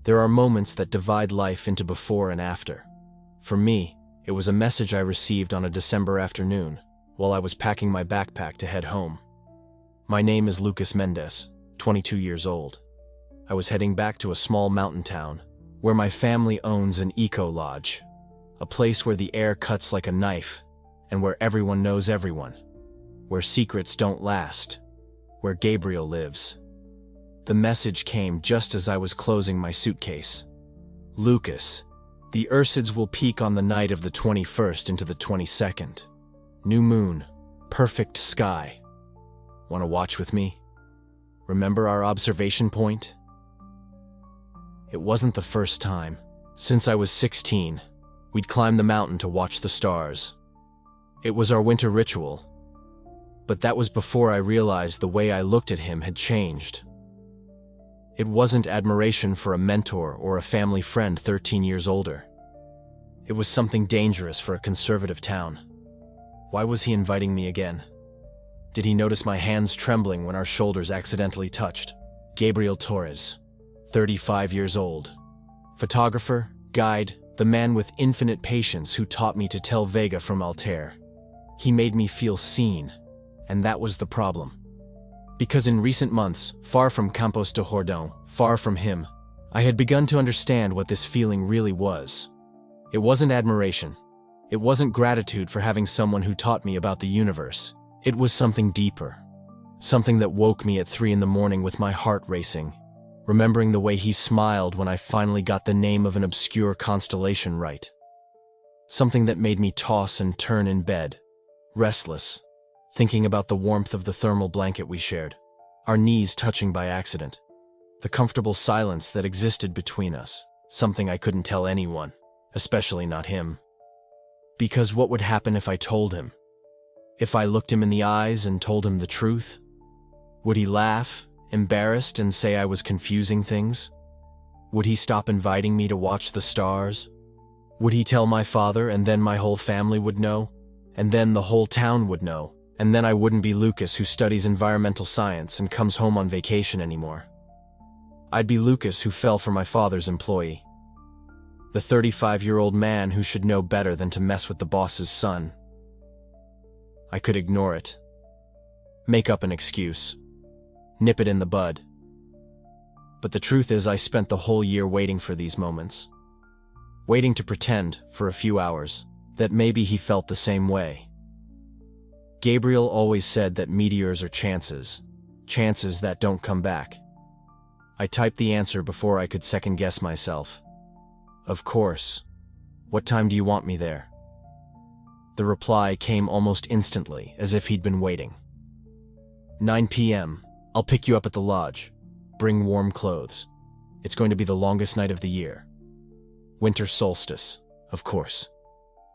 There are moments that divide life into before and after. For me, it was a message I received on a December afternoon while I was packing my backpack to head home. My name is Lucas Mendez, 22 years old. I was heading back to a small mountain town where my family owns an eco-lodge, a place where the air cuts like a knife and where everyone knows everyone, where secrets don't last, where Gabriel lives. The message came just as I was closing my suitcase. Lucas, the Ursids will peak on the night of the 21st into the 22nd. New moon, perfect sky. Want to watch with me? Remember our observation point? It wasn't the first time. Since I was 16, we'd climb the mountain to watch the stars. It was our winter ritual. But that was before I realized the way I looked at him had changed. It wasn't admiration for a mentor or a family friend 13 years older. It was something dangerous for a conservative town. Why was he inviting me again? Did he notice my hands trembling when our shoulders accidentally touched? Gabriel Torres, 35 years old. Photographer, guide, the man with infinite patience who taught me to tell Vega from Altair. He made me feel seen, and that was the problem. Because in recent months, far from Campos de Jordão, far from him, I had begun to understand what this feeling really was. It wasn't admiration. It wasn't gratitude for having someone who taught me about the universe. It was something deeper. Something that woke me at 3 a.m. with my heart racing, remembering the way he smiled when I finally got the name of an obscure constellation right. Something that made me toss and turn in bed, restless, thinking about the warmth of the thermal blanket we shared, our knees touching by accident, the comfortable silence that existed between us, something I couldn't tell anyone, especially not him. Because what would happen if I told him? If I looked him in the eyes and told him the truth? Would he laugh, embarrassed, and say I was confusing things? Would he stop inviting me to watch the stars? Would he tell my father, and then my whole family would know? And then the whole town would know? And then I wouldn't be Lucas who studies environmental science and comes home on vacation anymore. I'd be Lucas who fell for my father's employee. The 35-year-old man who should know better than to mess with the boss's son. I could ignore it. Make up an excuse. Nip it in the bud. But the truth is I spent the whole year waiting for these moments. Waiting to pretend, for a few hours, that maybe he felt the same way. Gabriel always said that meteors are chances that don't come back. I typed the answer before I could second-guess myself. Of course. What time do you want me there? The reply came almost instantly, as if he'd been waiting. 9 p.m. I'll pick you up at the lodge. Bring warm clothes. It's going to be the longest night of the year. Winter solstice, of course.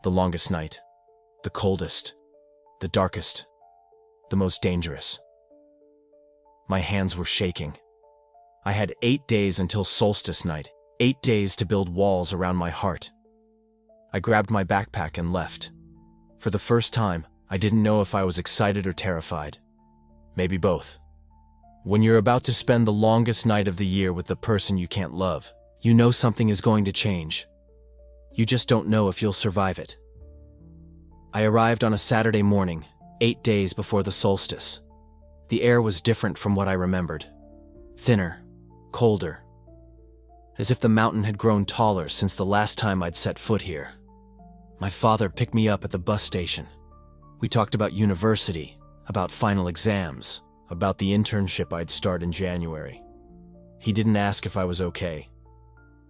The longest night. The coldest. The darkest, the most dangerous. My hands were shaking. I had 8 days until solstice night, 8 days to build walls around my heart. I grabbed my backpack and left. For the first time, I didn't know if I was excited or terrified. Maybe both. When you're about to spend the longest night of the year with the person you can't love, you know something is going to change. You just don't know if you'll survive it. I arrived on a Saturday morning, 8 days before the solstice. The air was different from what I remembered. Thinner, colder. As if the mountain had grown taller since the last time I'd set foot here. My father picked me up at the bus station. We talked about university, about final exams, about the internship I'd start in January. He didn't ask if I was okay.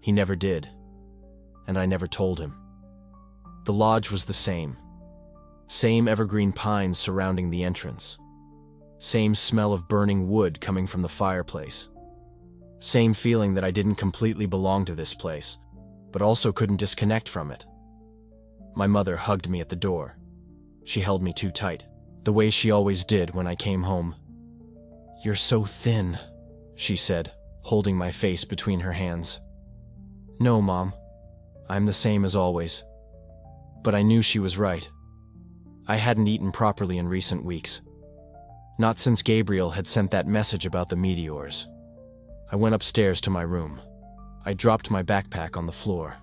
He never did. And I never told him. The lodge was the same. Same evergreen pines surrounding the entrance. Same smell of burning wood coming from the fireplace. Same feeling that I didn't completely belong to this place, but also couldn't disconnect from it. My mother hugged me at the door. She held me too tight, the way she always did when I came home. "You're so thin," she said, holding my face between her hands. "No, Mom. I'm the same as always." But I knew she was right. I hadn't eaten properly in recent weeks. Not since Gabriel had sent that message about the meteors. I went upstairs to my room. I dropped my backpack on the floor.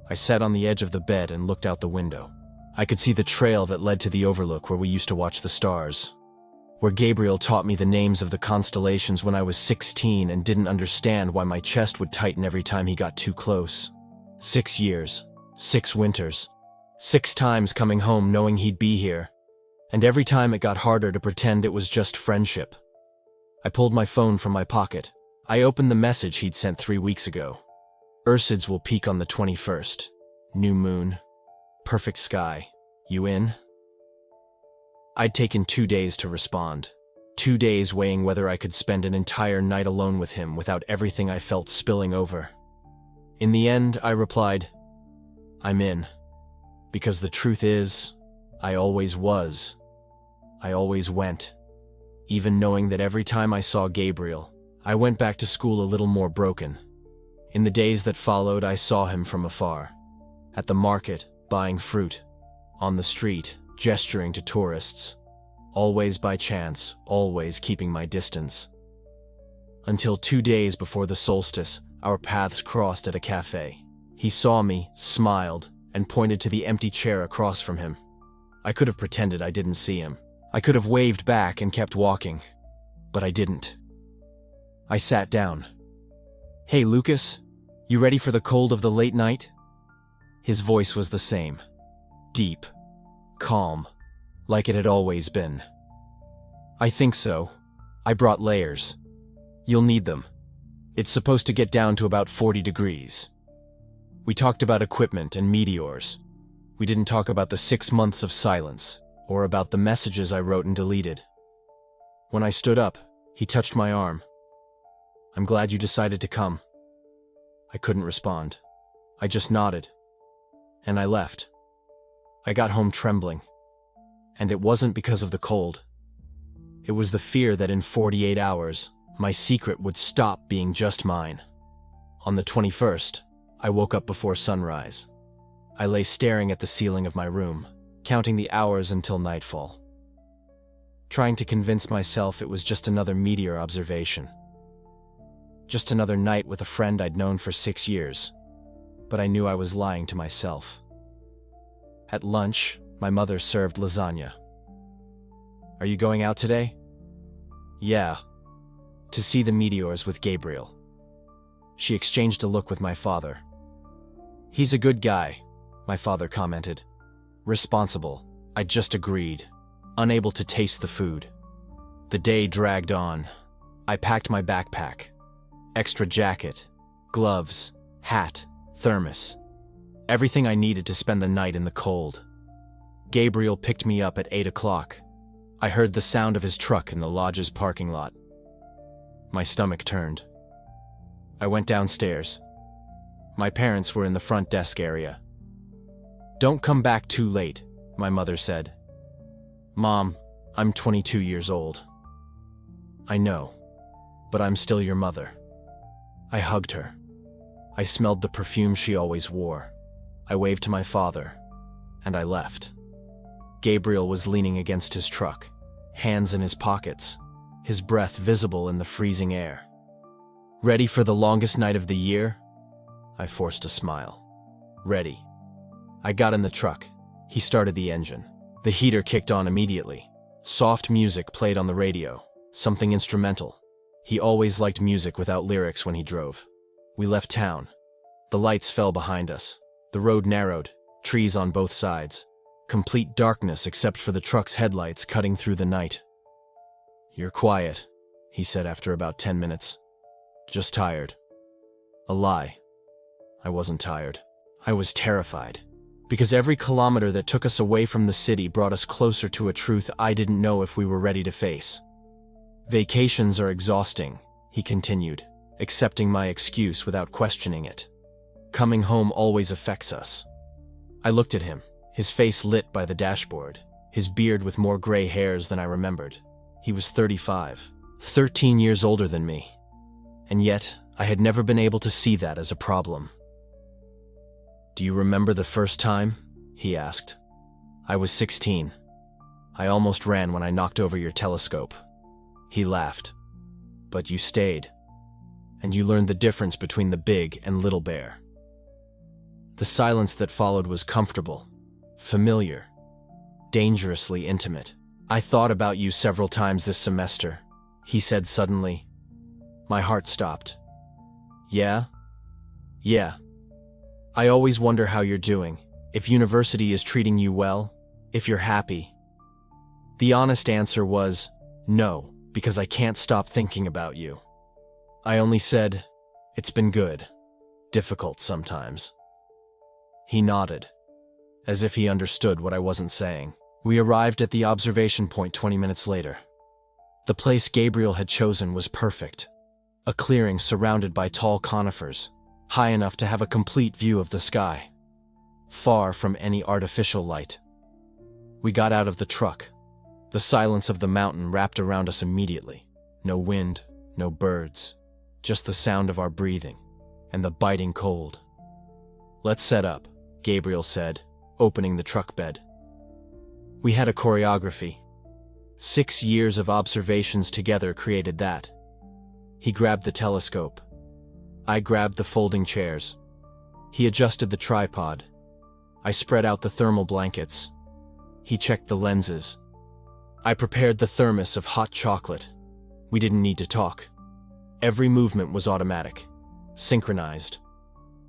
I sat on the edge of the bed and looked out the window. I could see the trail that led to the overlook where we used to watch the stars, where Gabriel taught me the names of the constellations when I was 16 and didn't understand why my chest would tighten every time he got too close. 6 years, 6 winters, 6 times coming home knowing he'd be here, and every time it got harder to pretend it was just friendship. I pulled my phone from my pocket. I opened the message he'd sent 3 weeks ago. Ursids will peak on the 21st. New moon. Perfect sky. You in? I'd taken 2 days to respond. 2 days weighing whether I could spend an entire night alone with him without everything I felt spilling over. In the end, I replied, I'm in. Because the truth is, I always was. I always went. Even knowing that every time I saw Gabriel, I went back to school a little more broken. In the days that followed, I saw him from afar. At the market, buying fruit. On the street, gesturing to tourists. Always by chance, always keeping my distance. Until 2 days before the solstice, our paths crossed at a cafe. He saw me, smiled, and pointed to the empty chair across from him. I could have pretended I didn't see him. I could have waved back and kept walking. But I didn't. I sat down. Hey, Lucas, you ready for the cold of the late night? His voice was the same. Deep. Calm. Like it had always been. I think so. I brought layers. You'll need them. It's supposed to get down to about 40 degrees. We talked about equipment and meteors. We didn't talk about the 6 months of silence, or about the messages I wrote and deleted. When I stood up, he touched my arm. I'm glad you decided to come. I couldn't respond. I just nodded. And I left. I got home trembling. And it wasn't because of the cold. It was the fear that in 48 hours, my secret would stop being just mine. On the 21st, I woke up before sunrise. I lay staring at the ceiling of my room, counting the hours until nightfall. Trying to convince myself it was just another meteor observation. Just another night with a friend I'd known for 6 years. But I knew I was lying to myself. At lunch, my mother served lasagna. Are you going out today? Yeah. To see the meteors with Gabriel. She exchanged a look with my father. He's a good guy, my father commented. Responsible, I just agreed, unable to taste the food. The day dragged on. I packed my backpack. Extra jacket, gloves, hat, thermos. Everything I needed to spend the night in the cold. Gabriel picked me up at 8 o'clock. I heard the sound of his truck in the lodge's parking lot. My stomach turned. I went downstairs. My parents were in the front desk area. Don't come back too late, my mother said. Mom, I'm 22 years old. I know, but I'm still your mother. I hugged her. I smelled the perfume she always wore. I waved to my father, and I left. Gabriel was leaning against his truck, hands in his pockets, his breath visible in the freezing air. Ready for the longest night of the year? I forced a smile. Ready. I got in the truck. He started the engine. The heater kicked on immediately. Soft music played on the radio, something instrumental. He always liked music without lyrics when he drove. We left town. The lights fell behind us. The road narrowed, trees on both sides. Complete darkness except for the truck's headlights cutting through the night. You're quiet, he said after about 10 minutes. Just tired. A lie. I wasn't tired. I was terrified. Because every kilometer that took us away from the city brought us closer to a truth I didn't know if we were ready to face. Vacations are exhausting, he continued, accepting my excuse without questioning it. Coming home always affects us. I looked at him, his face lit by the dashboard, his beard with more gray hairs than I remembered. He was 35, 13 years older than me. And yet, I had never been able to see that as a problem. Do you remember the first time? He asked. I was 16. I almost ran when I knocked over your telescope. He laughed. But you stayed. and you learned the difference between the big and little bear. The silence that followed was comfortable, familiar, dangerously intimate. I thought about you several times this semester, he said suddenly. My heart stopped. Yeah? Yeah. I always wonder how you're doing, if university is treating you well, if you're happy. The honest answer was, no, because I can't stop thinking about you. I only said, it's been good, difficult sometimes. He nodded, as if he understood what I wasn't saying. We arrived at the observation point 20 minutes later. The place Gabriel had chosen was perfect. A clearing surrounded by tall conifers, high enough to have a complete view of the sky, far from any artificial light. We got out of the truck. The silence of the mountain wrapped around us immediately. No wind, no birds, just the sound of our breathing and the biting cold. Let's set up, Gabriel said, opening the truck bed. We had a choreography. 6 years of observations together created that. He grabbed the telescope. I grabbed the folding chairs. He adjusted the tripod. I spread out the thermal blankets. He checked the lenses. I prepared the thermos of hot chocolate. We didn't need to talk. Every movement was automatic, synchronized.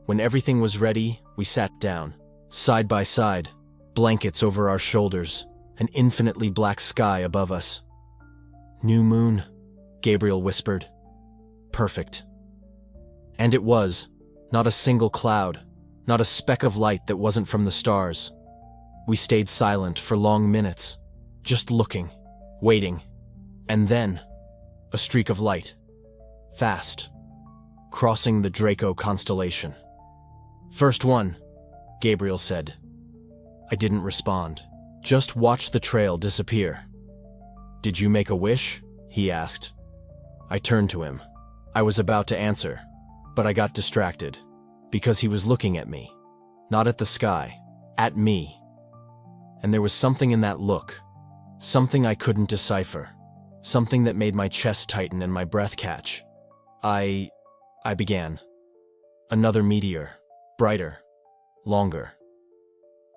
When everything was ready, we sat down, side by side, blankets over our shoulders, an infinitely black sky above us. New moon, Gabriel whispered. Perfect. And it was, not a single cloud, not a speck of light that wasn't from the stars. We stayed silent for long minutes, just looking, waiting, and then, a streak of light. Fast, crossing the Draco constellation. First one, Gabriel said. I didn't respond, just watched the trail disappear. Did you make a wish? He asked. I turned to him. I was about to answer, but I got distracted, because he was looking at me, not at the sky, at me. And there was something in that look, something I couldn't decipher, something that made my chest tighten and my breath catch. I began. Another meteor, brighter, longer.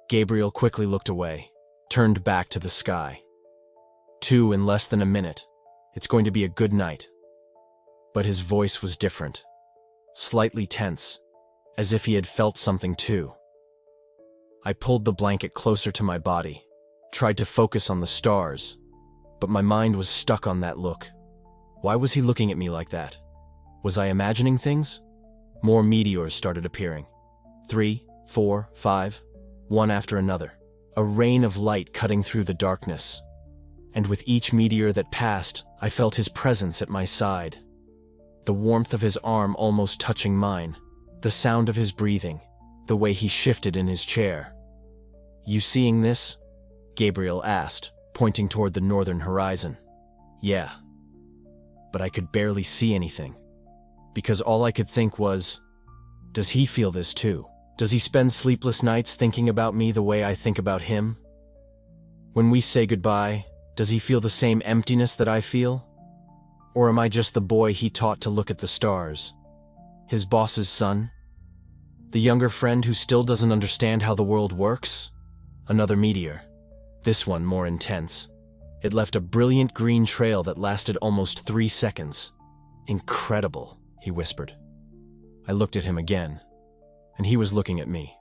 Gabriel quickly looked away, turned back to the sky. 2 in less than a minute. It's going to be a good night. But his voice was different, slightly tense, as if he had felt something too. I pulled the blanket closer to my body, tried to focus on the stars, but my mind was stuck on that look. Why was he looking at me like that? Was I imagining things? More meteors started appearing. 3, 4, 5, one after another. A rain of light cutting through the darkness. And with each meteor that passed, I felt his presence at my side. The warmth of his arm almost touching mine, the sound of his breathing, the way he shifted in his chair. You seeing this? Gabriel asked, pointing toward the northern horizon. Yeah. But I could barely see anything, because all I could think was, does he feel this too? Does he spend sleepless nights thinking about me the way I think about him? When we say goodbye, does he feel the same emptiness that I feel? Or am I just the boy he taught to look at the stars? His boss's son? The younger friend who still doesn't understand how the world works? Another meteor. This one more intense. It left a brilliant green trail that lasted almost 3 seconds. Incredible, he whispered. I looked at him again, and he was looking at me.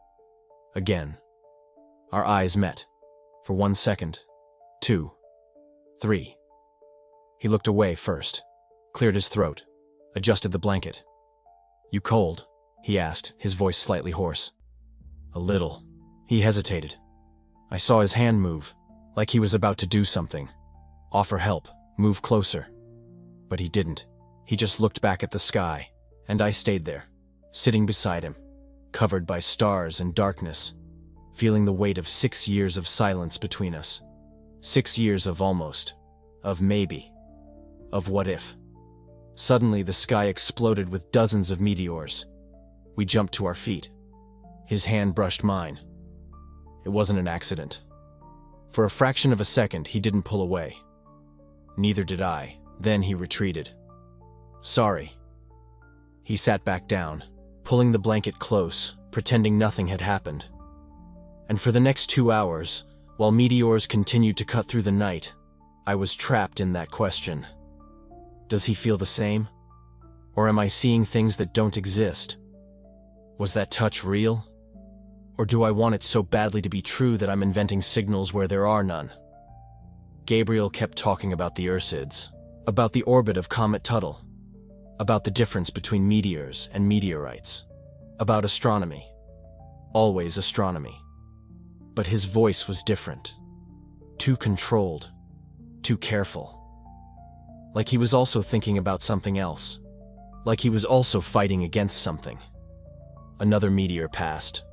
Again. Our eyes met. For 1 second. 2. 3. He looked away first, cleared his throat, adjusted the blanket. You cold? He asked, his voice slightly hoarse. A little. He hesitated. I saw his hand move, like he was about to do something. Offer help, move closer. But he didn't. He just looked back at the sky, and I stayed there, sitting beside him, covered by stars and darkness, feeling the weight of 6 years of silence between us. 6 years of almost, of maybe, of what if. Suddenly the sky exploded with dozens of meteors. We jumped to our feet. His hand brushed mine. It wasn't an accident. For a fraction of a second, he didn't pull away. Neither did I. Then he retreated. Sorry. He sat back down, pulling the blanket close, pretending nothing had happened. And for the next 2 hours, while meteors continued to cut through the night, I was trapped in that question. Does he feel the same? Or am I seeing things that don't exist? Was that touch real? Or do I want it so badly to be true that I'm inventing signals where there are none? Gabriel kept talking about the Ursids, about the orbit of Comet Tuttle, about the difference between meteors and meteorites, about astronomy. Always astronomy. But his voice was different. Too controlled. Too careful. Like he was also thinking about something else. Like he was also fighting against something. Another meteor passed.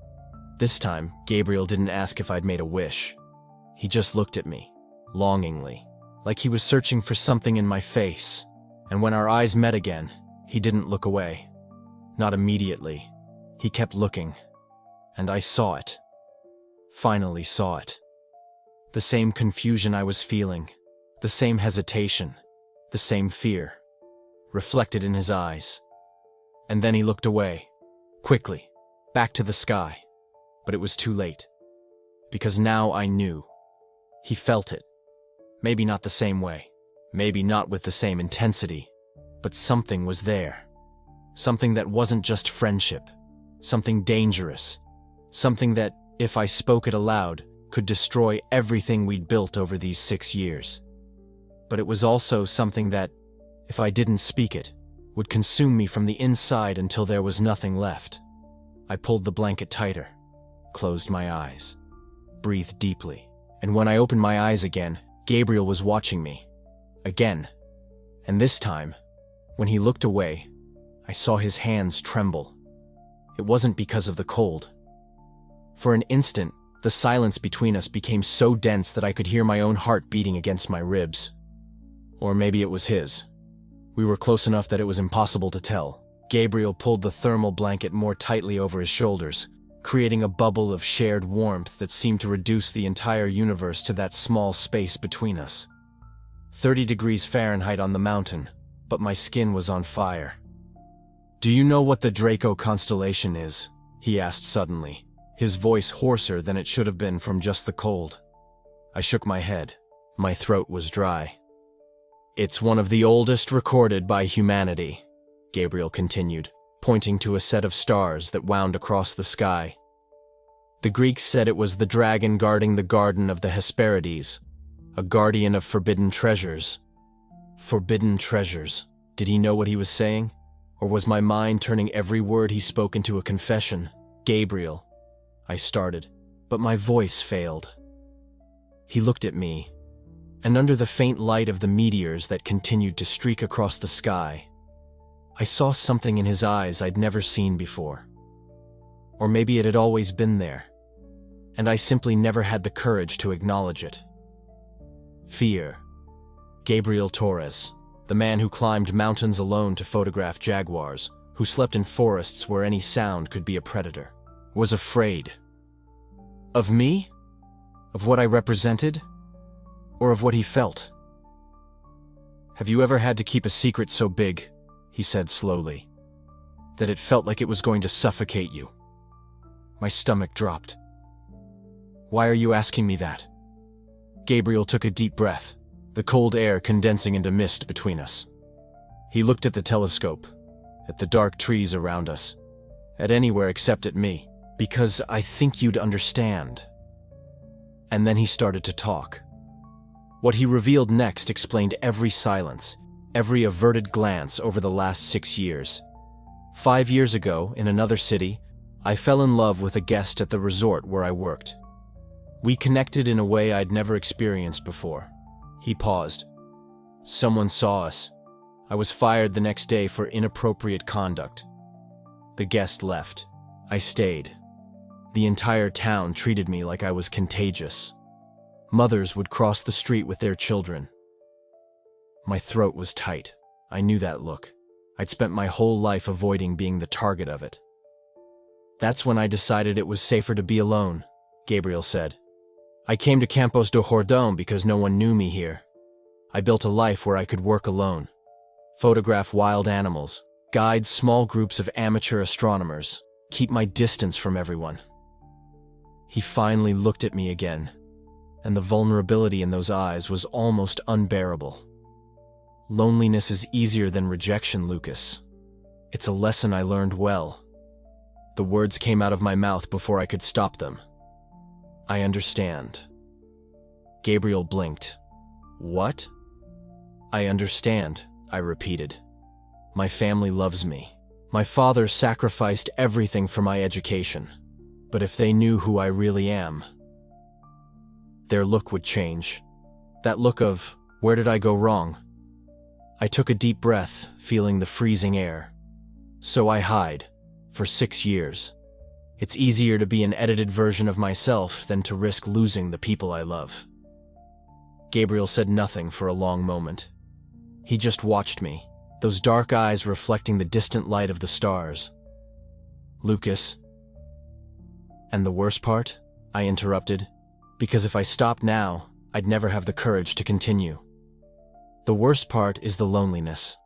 This time, Gabriel didn't ask if I'd made a wish. He just looked at me, longingly, like he was searching for something in my face. And when our eyes met again, he didn't look away. Not immediately. He kept looking. And I saw it. Finally saw it. The same confusion I was feeling. The same hesitation. The same fear. Reflected in his eyes. And then he looked away. Quickly. Back to the sky. But it was too late. Because now I knew. He felt it. Maybe not the same way. Maybe not with the same intensity. But something was there. Something that wasn't just friendship. Something dangerous. Something that, if I spoke it aloud, could destroy everything we'd built over these 6 years. But it was also something that, if I didn't speak it, would consume me from the inside until there was nothing left. I pulled the blanket tighter, closed my eyes, breathed deeply, and when I opened my eyes again, Gabriel was watching me. Again. And this time, when he looked away, I saw his hands tremble. It wasn't because of the cold. For an instant, the silence between us became so dense that I could hear my own heart beating against my ribs. Or maybe it was his. We were close enough that it was impossible to tell. Gabriel pulled the thermal blanket more tightly over his shoulders, creating a bubble of shared warmth that seemed to reduce the entire universe to that small space between us. 30 degrees Fahrenheit on the mountain, but my skin was on fire. "Do you know what the Draco constellation is?" he asked suddenly, his voice hoarser than it should have been from just the cold. I shook my head. My throat was dry. "It's one of the oldest recorded by humanity," Gabriel continued, pointing to a set of stars that wound across the sky. "The Greeks said it was the dragon guarding the garden of the Hesperides, a guardian of forbidden treasures." Forbidden treasures. Did he know what he was saying? Or was my mind turning every word he spoke into a confession? "Gabriel," I started, but my voice failed. He looked at me, and under the faint light of the meteors that continued to streak across the sky, I saw something in his eyes I'd never seen before. Or maybe it had always been there, and I simply never had the courage to acknowledge it. Fear. Gabriel Torres, the man who climbed mountains alone to photograph jaguars, who slept in forests where any sound could be a predator, was afraid. Of me? Of what I represented? Or of what he felt? "Have you ever had to keep a secret so big," he said slowly, "that it felt like it was going to suffocate you?" My stomach dropped. "Why are you asking me that?" Gabriel took a deep breath, the cold air condensing into mist between us. He looked at the telescope, at the dark trees around us, at anywhere except at me, "because I think you'd understand." And then he started to talk. What he revealed next explained every silence, every averted glance over the last 6 years. 5 years ago, in another city, I fell in love with a guest at the resort where I worked. We connected in a way I'd never experienced before. He paused. "Someone saw us. I was fired the next day for inappropriate conduct." The guest left. I stayed. The entire town treated me like I was contagious. Mothers would cross the street with their children. My throat was tight. I knew that look. I'd spent my whole life avoiding being the target of it. "That's when I decided it was safer to be alone," Gabriel said. "I came to Campos do Jordão because no one knew me here. I built a life where I could work alone, photograph wild animals, guide small groups of amateur astronomers, keep my distance from everyone. He finally looked at me again, and the vulnerability in those eyes was almost unbearable. Loneliness is easier than rejection, Lucas. It's a lesson I learned well. The words came out of my mouth before I could stop them. I understand. Gabriel blinked. What? I understand, I repeated. My family loves me. My father sacrificed everything for my education. But if they knew who I really am, their look would change. That look of, where did I go wrong? I took a deep breath, feeling the freezing air. So I hide, for 6 years. It's easier to be an edited version of myself than to risk losing the people I love. Gabriel said nothing for a long moment. He just watched me, those dark eyes reflecting the distant light of the stars. Lucas. And the worst part? I interrupted, because if I stopped now, I'd never have the courage to continue. The worst part is the loneliness.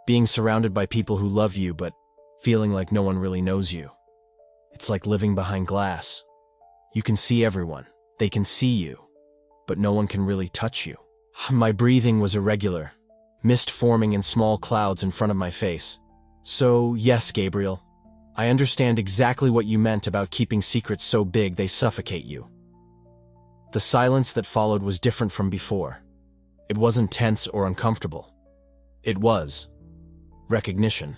Being surrounded by people who love you, but feeling like no one really knows you. It's like living behind glass. You can see everyone, they can see you, but no one can really touch you. My breathing was irregular, mist forming in small clouds in front of my face. So, yes, Gabriel, I understand exactly what you meant about keeping secrets so big they suffocate you. The silence that followed was different from before. It wasn't tense or uncomfortable. It was recognition.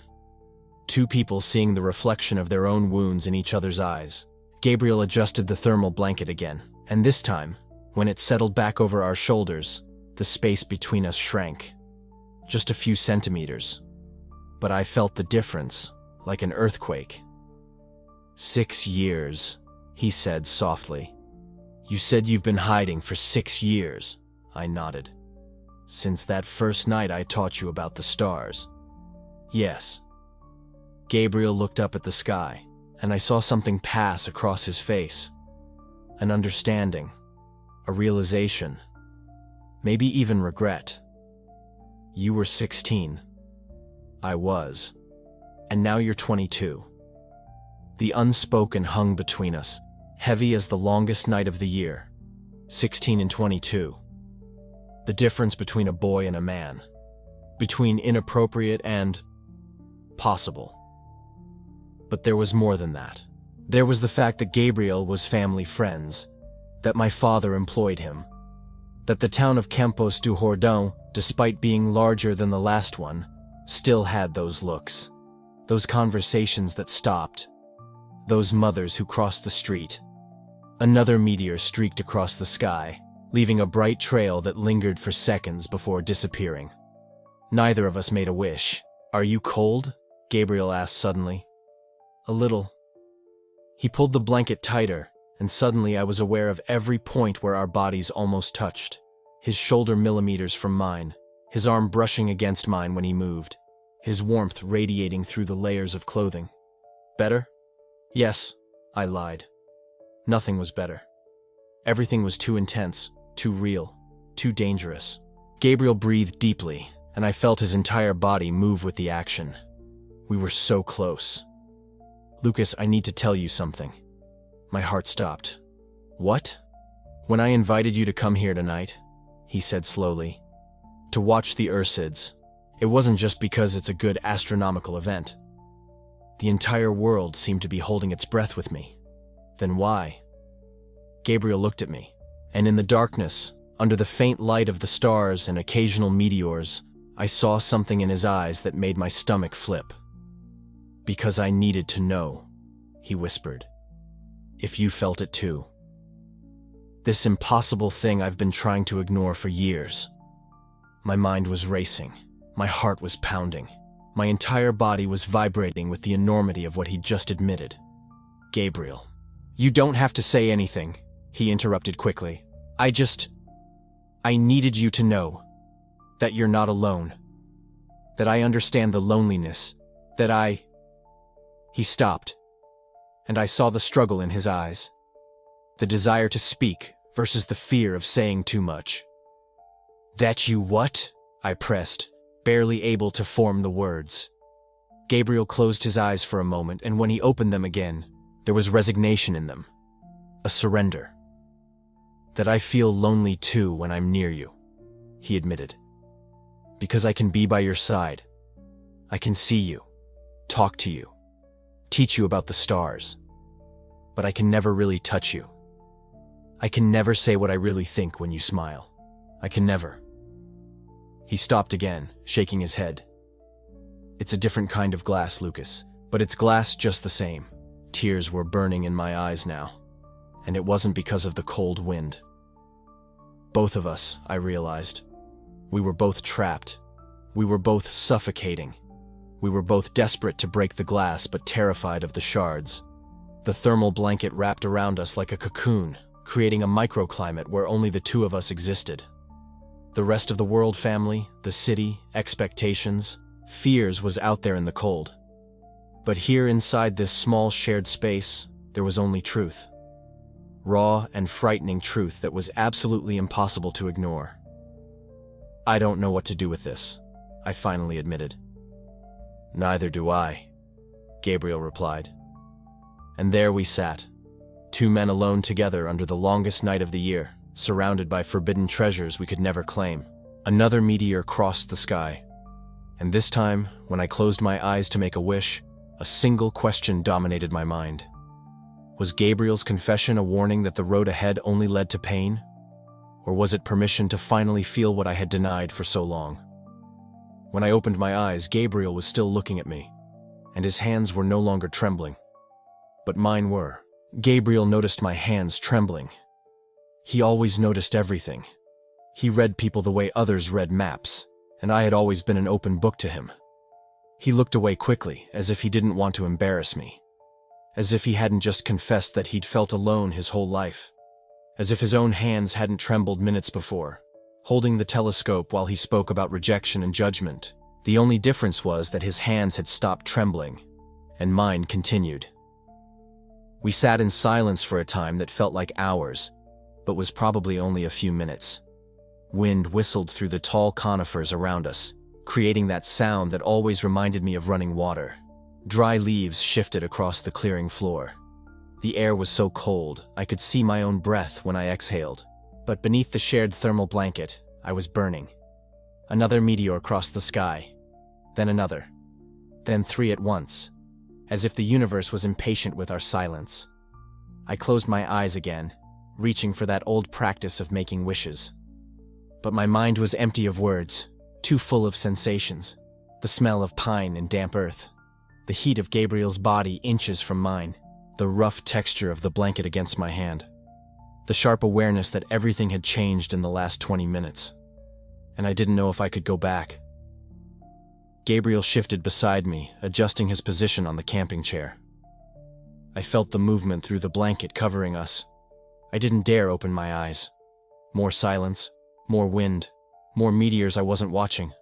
Two people seeing the reflection of their own wounds in each other's eyes. Gabriel adjusted the thermal blanket again, and this time, when it settled back over our shoulders, the space between us shrank. Just a few centimeters. But I felt the difference, like an earthquake. 6 years, he said softly. You said you've been hiding for 6 years, I nodded. Since that first night I taught you about the stars. Yes. Gabriel looked up at the sky, and I saw something pass across his face. An understanding, a realization, maybe even regret. You were 16. I was. And now you're 22. The unspoken hung between us, heavy as the longest night of the year. 16 and 22. The difference between a boy and a man. Between inappropriate and possible. But there was more than that. There was the fact that Gabriel was family friends, that my father employed him, that the town of Campos do Jordão, despite being larger than the last one, still had those looks, those conversations that stopped, those mothers who crossed the street. Another meteor streaked across the sky, leaving a bright trail that lingered for seconds before disappearing. Neither of us made a wish. Are you cold? Gabriel asked suddenly. A little. He pulled the blanket tighter, and suddenly I was aware of every point where our bodies almost touched. His shoulder millimeters from mine, his arm brushing against mine when he moved, his warmth radiating through the layers of clothing. Better? Yes, I lied. Nothing was better. Everything was too intense, too real, too dangerous. Gabriel breathed deeply, and I felt his entire body move with the action. We were so close. Lucas, I need to tell you something. My heart stopped. What? When I invited you to come here tonight, he said slowly, to watch the Ursids, it wasn't just because it's a good astronomical event. The entire world seemed to be holding its breath with me. Then why? Gabriel looked at me, and in the darkness, under the faint light of the stars and occasional meteors, I saw something in his eyes that made my stomach flip. Because I needed to know, he whispered. If you felt it too. This impossible thing I've been trying to ignore for years. My mind was racing. My heart was pounding. My entire body was vibrating with the enormity of what he'd just admitted. Gabriel. You don't have to say anything, he interrupted quickly. I needed you to know that you're not alone. That I understand the loneliness. He stopped, and I saw the struggle in his eyes. The desire to speak versus the fear of saying too much. That you what? I pressed, barely able to form the words. Gabriel closed his eyes for a moment, and when he opened them again, there was resignation in them. A surrender. "That I feel lonely too when I'm near you," he admitted. "Because I can be by your side. I can see you, talk to you, teach you about the stars. But I can never really touch you. I can never say what I really think when you smile. I can never." He stopped again, shaking his head. "It's a different kind of glass, Lucas, but it's glass just the same." Tears were burning in my eyes now, and it wasn't because of the cold wind. Both of us, I realized. We were both trapped. We were both suffocating. We were both desperate to break the glass, but terrified of the shards. The thermal blanket wrapped around us like a cocoon, creating a microclimate where only the two of us existed. The rest of the world, family, the city, expectations, fears was out there in the cold. But here inside this small shared space, there was only truth. Raw and frightening truth that was absolutely impossible to ignore. "I don't know what to do with this," I finally admitted. "Neither do I," Gabriel replied. And there we sat, two men alone together under the longest night of the year, surrounded by forbidden treasures we could never claim. Another meteor crossed the sky. And this time, when I closed my eyes to make a wish, a single question dominated my mind. Was Gabriel's confession a warning that the road ahead only led to pain? Or was it permission to finally feel what I had denied for so long? When I opened my eyes, Gabriel was still looking at me, and his hands were no longer trembling. But mine were. Gabriel noticed my hands trembling. He always noticed everything. He read people the way others read maps, and I had always been an open book to him. He looked away quickly, as if he didn't want to embarrass me. As if he hadn't just confessed that he'd felt alone his whole life. As if his own hands hadn't trembled minutes before, holding the telescope while he spoke about rejection and judgment. The only difference was that his hands had stopped trembling, and mine continued. We sat in silence for a time that felt like hours, but was probably only a few minutes. Wind whistled through the tall conifers around us, creating that sound that always reminded me of running water. Dry leaves shifted across the clearing floor. The air was so cold, I could see my own breath when I exhaled. But beneath the shared thermal blanket, I was burning. Another meteor crossed the sky, then another, then three at once, as if the universe was impatient with our silence. I closed my eyes again, reaching for that old practice of making wishes. But my mind was empty of words, too full of sensations. The smell of pine and damp earth, the heat of Gabriel's body inches from mine, the rough texture of the blanket against my hand, the sharp awareness that everything had changed in the last 20 minutes, and I didn't know if I could go back. Gabriel shifted beside me, adjusting his position on the camping chair. I felt the movement through the blanket covering us. I didn't dare open my eyes. More silence, more wind, more meteors I wasn't watching.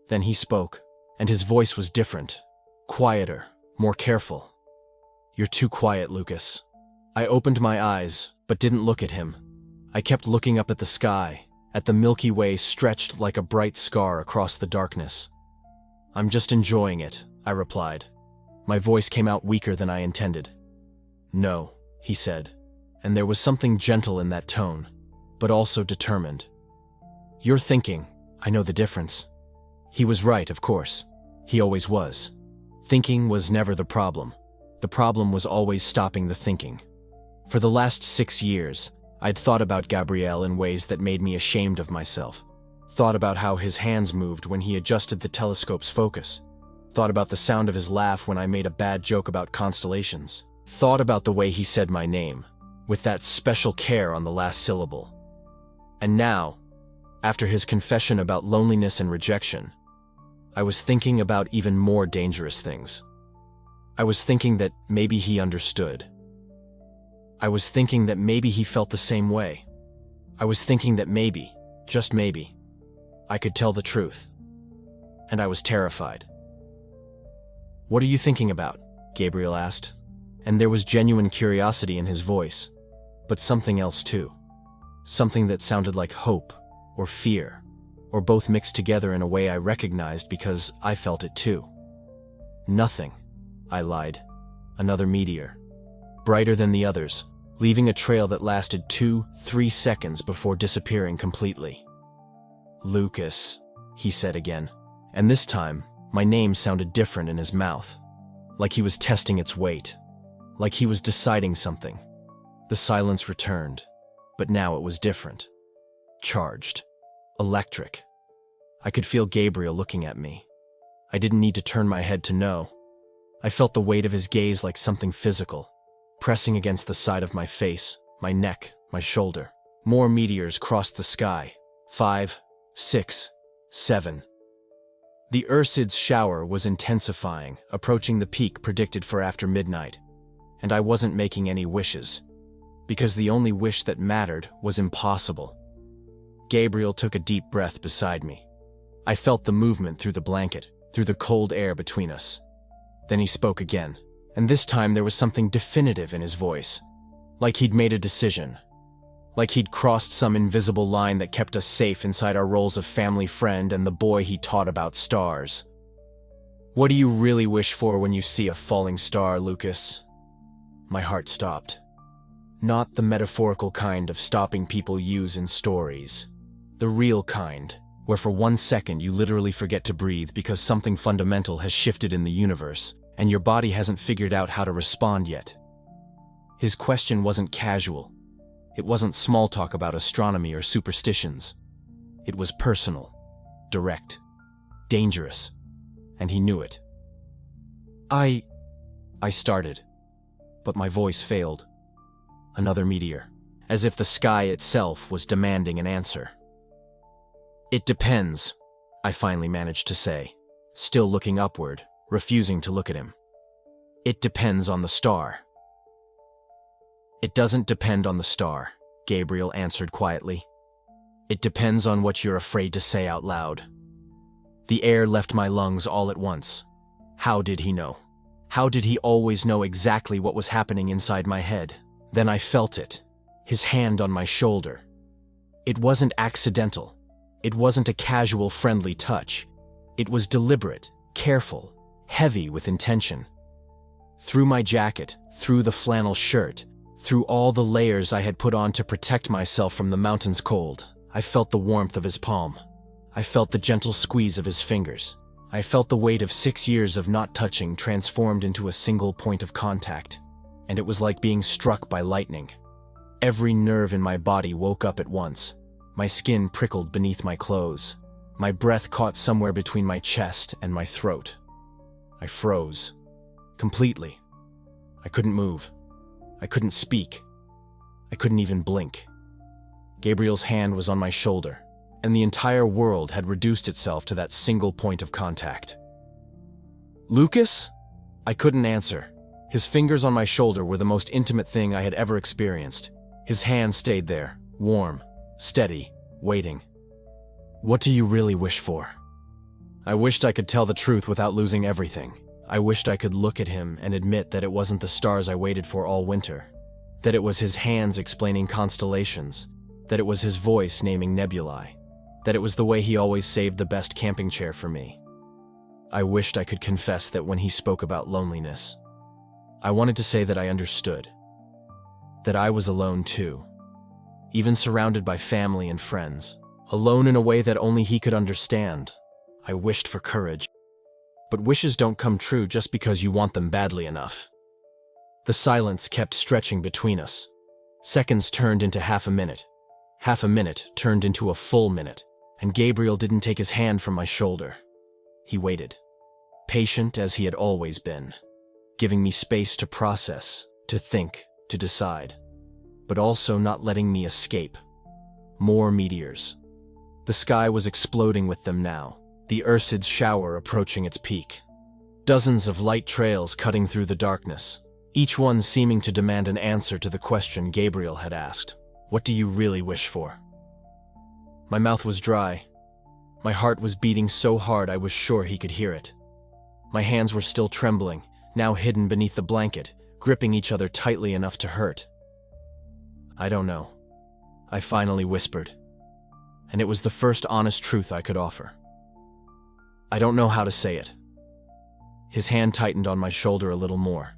Then he spoke, and his voice was different, quieter, more careful. "You're too quiet, Lucas." I opened my eyes, but didn't look at him. I kept looking up at the sky, at the Milky Way stretched like a bright scar across the darkness. "I'm just enjoying it," I replied. My voice came out weaker than I intended. "No," he said, and there was something gentle in that tone, but also determined. "You're thinking, I know the difference." He was right, of course. He always was. Thinking was never the problem. The problem was always stopping the thinking. For the last 6 years, I'd thought about Gabriel in ways that made me ashamed of myself. Thought about how his hands moved when he adjusted the telescope's focus. Thought about the sound of his laugh when I made a bad joke about constellations. Thought about the way he said my name, with that special care on the last syllable. And now, after his confession about loneliness and rejection, I was thinking about even more dangerous things. I was thinking that maybe he understood. I was thinking that maybe he felt the same way. I was thinking that maybe, just maybe, I could tell the truth. And I was terrified. "What are you thinking about?" Gabriel asked. And there was genuine curiosity in his voice, but something else too. Something that sounded like hope, or fear, or both mixed together in a way I recognized because I felt it too. Nothing, I lied. Another meteor. Brighter than the others, leaving a trail that lasted 2-3 seconds before disappearing completely. Lucas, he said again, and this time, my name sounded different in his mouth, like he was testing its weight, like he was deciding something. The silence returned, but now it was different. Charged. Electric. I could feel Gabriel looking at me. I didn't need to turn my head to know. I felt the weight of his gaze like something physical, pressing against the side of my face, my neck, my shoulder. More meteors crossed the sky. 5, 6, 7. The Ursid's shower was intensifying, approaching the peak predicted for after midnight. And I wasn't making any wishes, because the only wish that mattered was impossible. Gabriel took a deep breath beside me. I felt the movement through the blanket, through the cold air between us. Then he spoke again, and this time there was something definitive in his voice, like he'd made a decision, like he'd crossed some invisible line that kept us safe inside our roles of family friend and the boy he taught about stars. What do you really wish for when you see a falling star, Lucas? My heart stopped. Not the metaphorical kind of stopping people use in stories. The real kind, where for 1 second you literally forget to breathe because something fundamental has shifted in the universe, and your body hasn't figured out how to respond yet. His question wasn't casual. It wasn't small talk about astronomy or superstitions. It was personal, direct, dangerous, and he knew it. I started, but my voice failed. Another meteor, as if the sky itself was demanding an answer. It depends, I finally managed to say, still looking upward, refusing to look at him. It depends on the star. It doesn't depend on the star, Gabriel answered quietly. It depends on what you're afraid to say out loud. The air left my lungs all at once. How did he know? How did he always know exactly what was happening inside my head? Then I felt it, his hand on my shoulder. It wasn't accidental. It wasn't a casual, friendly touch. It was deliberate, careful, heavy with intention. Through my jacket, through the flannel shirt, through all the layers I had put on to protect myself from the mountain's cold, I felt the warmth of his palm. I felt the gentle squeeze of his fingers. I felt the weight of 6 years of not touching transformed into a single point of contact. And it was like being struck by lightning. Every nerve in my body woke up at once. My skin prickled beneath my clothes. My breath caught somewhere between my chest and my throat. I froze. Completely. I couldn't move. I couldn't speak. I couldn't even blink. Gabriel's hand was on my shoulder, and the entire world had reduced itself to that single point of contact. Lucas? I couldn't answer. His fingers on my shoulder were the most intimate thing I had ever experienced. His hand stayed there, warm, steady, waiting. What do you really wish for? I wished I could tell the truth without losing everything. I wished I could look at him and admit that it wasn't the stars I waited for all winter, that it was his hands explaining constellations, that it was his voice naming nebulae, that it was the way he always saved the best camping chair for me. I wished I could confess that when he spoke about loneliness, I wanted to say that I understood, that I was alone too, even surrounded by family and friends, alone in a way that only he could understand. I wished for courage. But wishes don't come true just because you want them badly enough. The silence kept stretching between us. Seconds turned into half a minute. Half a minute turned into a full minute, and Gabriel didn't take his hand from my shoulder. He waited, patient as he had always been, giving me space to process, to think, to decide, but also not letting me escape. More meteors. The sky was exploding with them now, the Ursid's shower approaching its peak. Dozens of light trails cutting through the darkness, each one seeming to demand an answer to the question Gabriel had asked. What do you really wish for? My mouth was dry. My heart was beating so hard I was sure he could hear it. My hands were still trembling, now hidden beneath the blanket, gripping each other tightly enough to hurt. I don't know, I finally whispered, and it was the first honest truth I could offer. I don't know how to say it. His hand tightened on my shoulder a little more,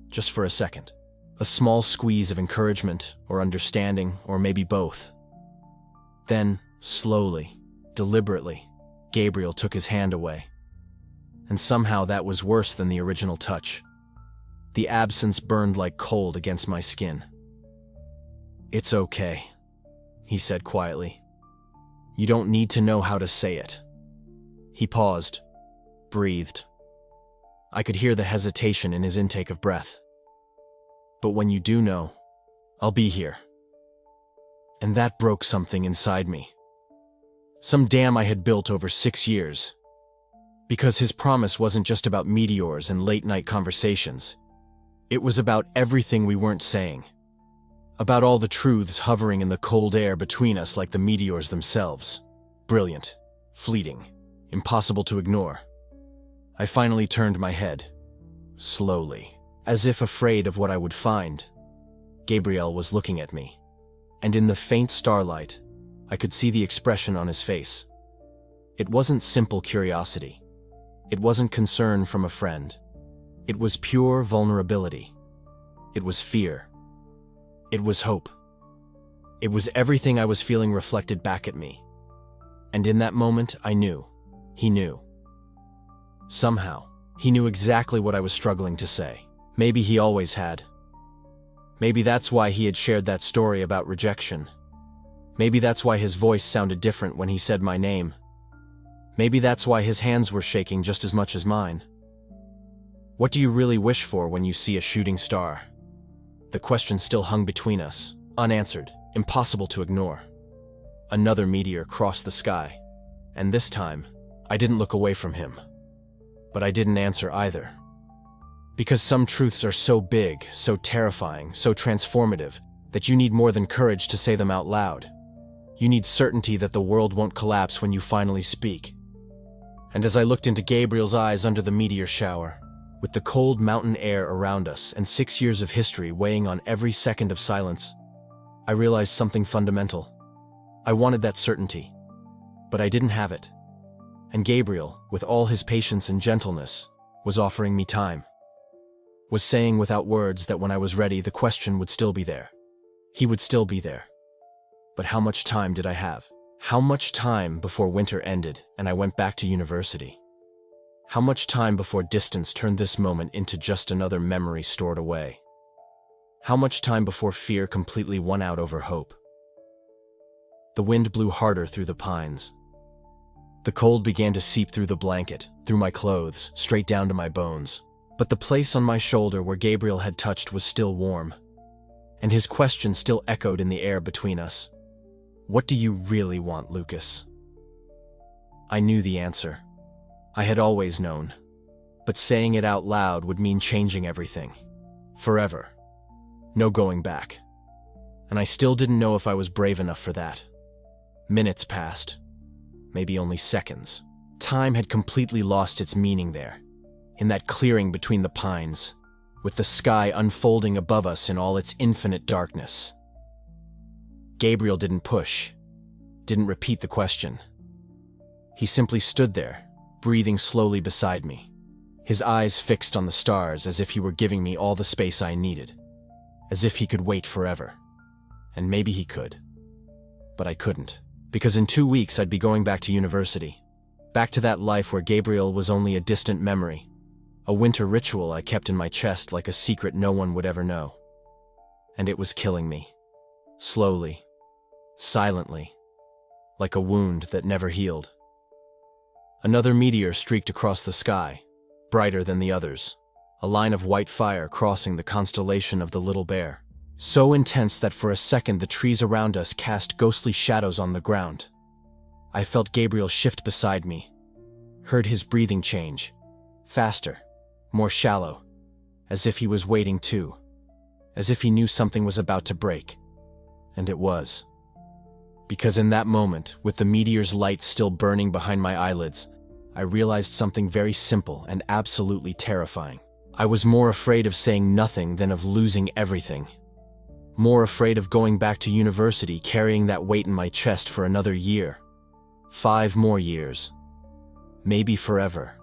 just for a second. A small squeeze of encouragement or understanding, or maybe both. Then, slowly, deliberately, Gabriel took his hand away. And somehow that was worse than the original touch. The absence burned like cold against my skin. "It's okay," he said quietly. "You don't need to know how to say it." He paused, breathed. I could hear the hesitation in his intake of breath. "But when you do know, I'll be here." And that broke something inside me. Some dam I had built over 6 years. Because his promise wasn't just about meteors and late-night conversations. It was about everything we weren't saying. About all the truths hovering in the cold air between us like the meteors themselves. Brilliant, fleeting, impossible to ignore. I finally turned my head. Slowly, as if afraid of what I would find. Gabriel was looking at me. And in the faint starlight, I could see the expression on his face. It wasn't simple curiosity. It wasn't concern from a friend. It was pure vulnerability. It was fear. It was hope. It was everything I was feeling reflected back at me. And in that moment, I knew. He knew. Somehow, he knew exactly what I was struggling to say. Maybe he always had. Maybe that's why he had shared that story about rejection. Maybe that's why his voice sounded different when he said my name. Maybe that's why his hands were shaking just as much as mine. What do you really wish for when you see a shooting star? The question still hung between us, unanswered, impossible to ignore. Another meteor crossed the sky, and this time, I didn't look away from him. But I didn't answer either. Because some truths are so big, so terrifying, so transformative, that you need more than courage to say them out loud. You need certainty that the world won't collapse when you finally speak. And as I looked into Gabriel's eyes under the meteor shower, with the cold mountain air around us and 6 years of history weighing on every second of silence, I realized something fundamental. I wanted that certainty, but I didn't have it. And Gabriel, with all his patience and gentleness, was offering me time. Was saying without words that when I was ready, the question would still be there. He would still be there. But how much time did I have? How much time before winter ended and I went back to university? How much time before distance turned this moment into just another memory stored away? How much time before fear completely won out over hope? The wind blew harder through the pines. The cold began to seep through the blanket, through my clothes, straight down to my bones. But the place on my shoulder where Gabriel had touched was still warm. And his question still echoed in the air between us. What do you really want, Lucas? I knew the answer. I had always known. But saying it out loud would mean changing everything. Forever. No going back. And I still didn't know if I was brave enough for that. Minutes passed. Maybe only seconds. Time had completely lost its meaning there, in that clearing between the pines, with the sky unfolding above us in all its infinite darkness. Gabriel didn't push, didn't repeat the question. He simply stood there, breathing slowly beside me, his eyes fixed on the stars as if he were giving me all the space I needed, as if he could wait forever. And maybe he could. But I couldn't. Because in 2 weeks I'd be going back to university. Back to that life where Gabriel was only a distant memory. A winter ritual I kept in my chest like a secret no one would ever know. And it was killing me. Slowly. Silently. Like a wound that never healed. Another meteor streaked across the sky, brighter than the others. A line of white fire crossing the constellation of the Little Bear. So intense that for a second the trees around us cast ghostly shadows on the ground. I felt Gabriel shift beside me, heard his breathing change, faster, more shallow, as if he was waiting too, as if he knew something was about to break. And it was. Because in that moment, with the meteor's light still burning behind my eyelids, I realized something very simple and absolutely terrifying. I was more afraid of saying nothing than of losing everything. More afraid of going back to university carrying that weight in my chest for another year. 5 more years. Maybe forever.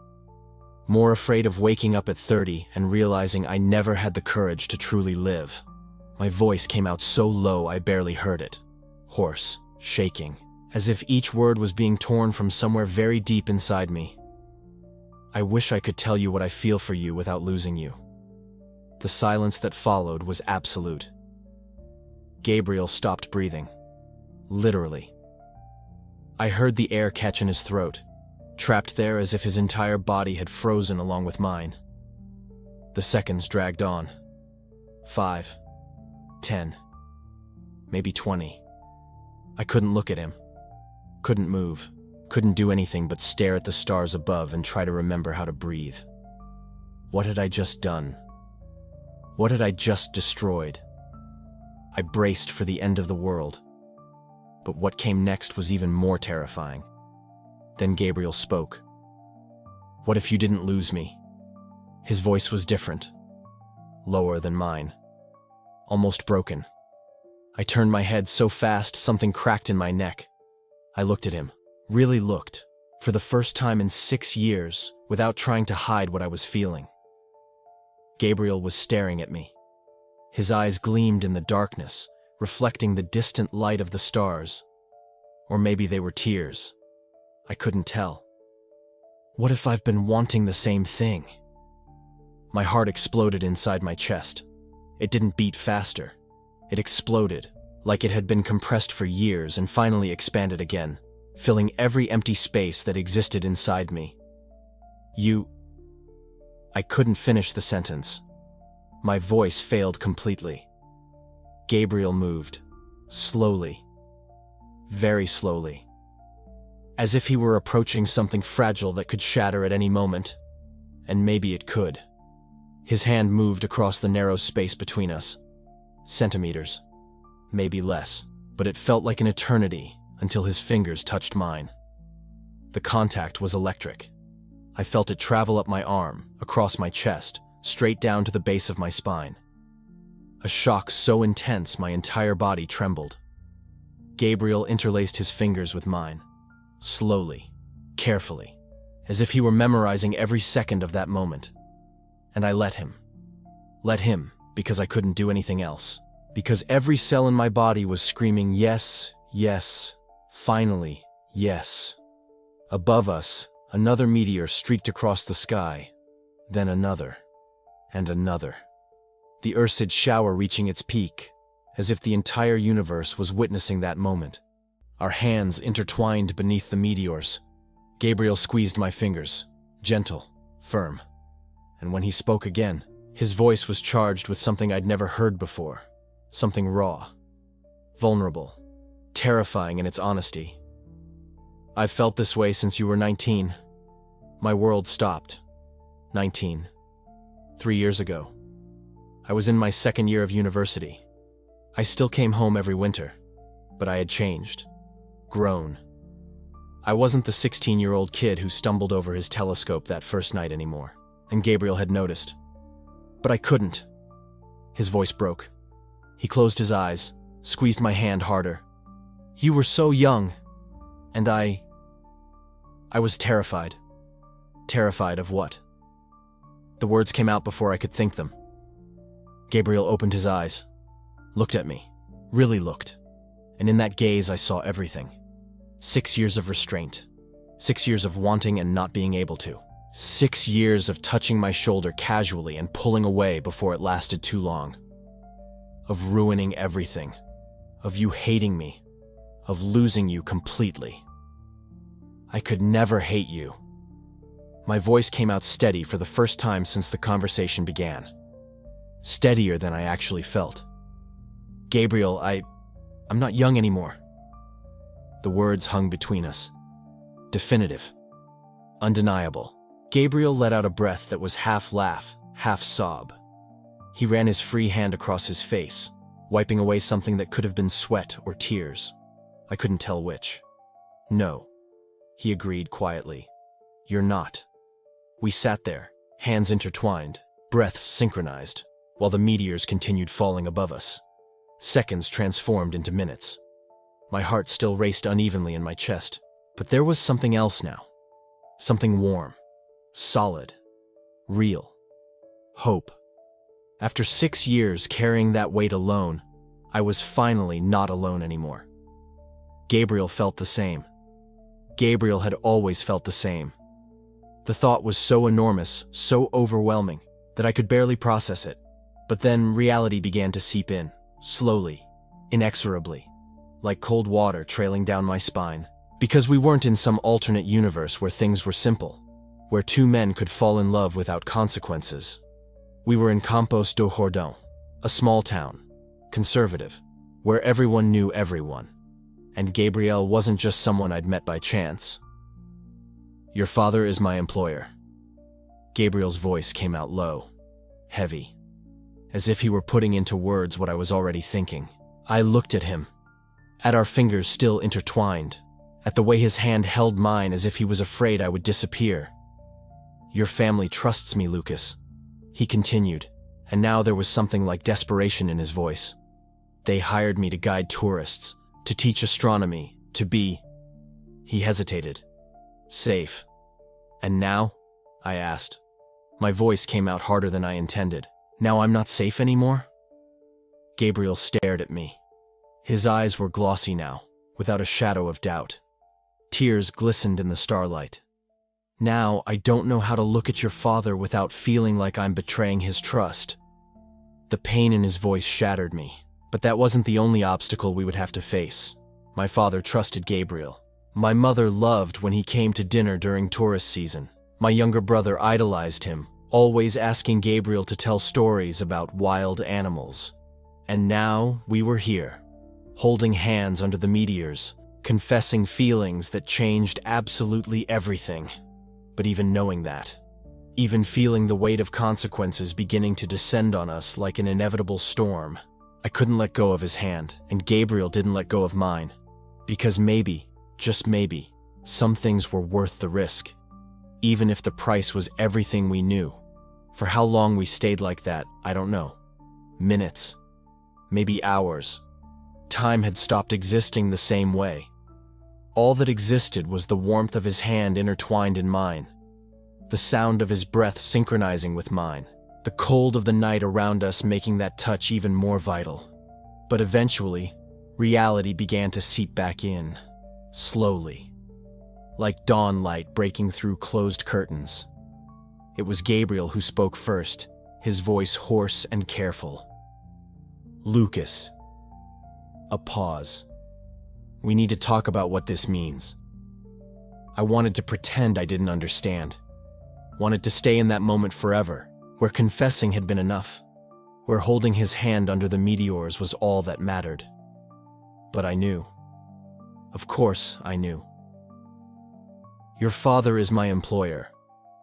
More afraid of waking up at 30 and realizing I never had the courage to truly live. My voice came out so low I barely heard it. Hoarse, shaking, as if each word was being torn from somewhere very deep inside me. I wish I could tell you what I feel for you without losing you. The silence that followed was absolute. Gabriel stopped breathing. Literally. I heard the air catch in his throat, trapped there as if his entire body had frozen along with mine. The seconds dragged on. 5, 10, maybe 20. I couldn't look at him, couldn't move, couldn't do anything but stare at the stars above and try to remember how to breathe. What had I just done? What had I just destroyed? I braced for the end of the world. But what came next was even more terrifying. Then Gabriel spoke. What if you didn't lose me? His voice was different, lower than mine, almost broken. I turned my head so fast something cracked in my neck. I looked at him, really looked, for the first time in 6 years, without trying to hide what I was feeling. Gabriel was staring at me. His eyes gleamed in the darkness, reflecting the distant light of the stars. Or maybe they were tears. I couldn't tell. What if I've been wanting the same thing? My heart exploded inside my chest. It didn't beat faster. It exploded, like it had been compressed for years and finally expanded again, filling every empty space that existed inside me. I couldn't finish the sentence. My voice failed completely. Gabriel moved, slowly, very slowly, as if he were approaching something fragile that could shatter at any moment, and maybe it could. His hand moved across the narrow space between us. Centimeters, maybe less, but it felt like an eternity until his fingers touched mine. The contact was electric. I felt it travel up my arm, across my chest, straight down to the base of my spine. A shock so intense my entire body trembled. Gabriel interlaced his fingers with mine, slowly, carefully, as if he were memorizing every second of that moment. And I let him. Let him, because I couldn't do anything else. Because every cell in my body was screaming, yes, yes, finally, yes. Above us, another meteor streaked across the sky, then another, and another. The Ursid shower reaching its peak, as if the entire universe was witnessing that moment. Our hands intertwined beneath the meteors. Gabriel squeezed my fingers, gentle, firm. And when he spoke again, his voice was charged with something I'd never heard before. Something raw, vulnerable, terrifying in its honesty. I've felt this way since you were 19. My world stopped. 19. 3 years ago. I was in my second year of university. I still came home every winter, but I had changed, grown. I wasn't the 16-year-old kid who stumbled over his telescope that first night anymore, and Gabriel had noticed. But I couldn't. His voice broke. He closed his eyes, squeezed my hand harder. You were so young, and I was terrified. Terrified of what? The words came out before I could think them. Gabriel opened his eyes, looked at me, really looked, and in that gaze I saw everything. 6 years of restraint, 6 years of wanting and not being able to, 6 years of touching my shoulder casually and pulling away before it lasted too long, of ruining everything, of you hating me, of losing you completely. I could never hate you. My voice came out steady for the first time since the conversation began. Steadier than I actually felt. Gabriel, I'm not young anymore. The words hung between us. Definitive. Undeniable. Gabriel let out a breath that was half laugh, half sob. He ran his free hand across his face, wiping away something that could have been sweat or tears. I couldn't tell which. No, he agreed quietly. You're not. We sat there, hands intertwined, breaths synchronized, while the meteors continued falling above us. Seconds transformed into minutes. My heart still raced unevenly in my chest, but there was something else now. Something warm, solid, real. Hope. After 6 years carrying that weight alone, I was finally not alone anymore. Gabriel felt the same. Gabriel had always felt the same. The thought was so enormous, so overwhelming, that I could barely process it. But then reality began to seep in, slowly, inexorably, like cold water trailing down my spine. Because we weren't in some alternate universe where things were simple, where two men could fall in love without consequences. We were in Campos do Jordão, a small town, conservative, where everyone knew everyone. And Gabriel wasn't just someone I'd met by chance. "Your father is my employer." Gabriel's voice came out low, heavy, as if he were putting into words what I was already thinking. I looked at him, at our fingers still intertwined, at the way his hand held mine as if he was afraid I would disappear. "Your family trusts me, Lucas," he continued, and now there was something like desperation in his voice. "They hired me to guide tourists, to teach astronomy, to be..." He hesitated. "Safe." "And now?" I asked. My voice came out harder than I intended. "Now I'm not safe anymore?" Gabriel stared at me. His eyes were glossy now, without a shadow of doubt. Tears glistened in the starlight. "Now I don't know how to look at your father without feeling like I'm betraying his trust." The pain in his voice shattered me, but that wasn't the only obstacle we would have to face. My father trusted Gabriel. My mother loved when he came to dinner during tourist season. My younger brother idolized him, always asking Gabriel to tell stories about wild animals. And now we were here, holding hands under the meteors, confessing feelings that changed absolutely everything. But even knowing that, even feeling the weight of consequences beginning to descend on us like an inevitable storm, I couldn't let go of his hand, and Gabriel didn't let go of mine. Because maybe, just maybe, some things were worth the risk, even if the price was everything we knew. For how long we stayed like that, I don't know. Minutes, maybe hours. Time had stopped existing the same way. All that existed was the warmth of his hand intertwined in mine, the sound of his breath synchronizing with mine, the cold of the night around us making that touch even more vital. But eventually, reality began to seep back in, slowly, like dawn light breaking through closed curtains. It was Gabriel who spoke first, his voice hoarse and careful. "Lucas." A pause. "We need to talk about what this means." I wanted to pretend I didn't understand. Wanted to stay in that moment forever, where confessing had been enough, where holding his hand under the meteors was all that mattered. But I knew. Of course I knew. "Your father is my employer,"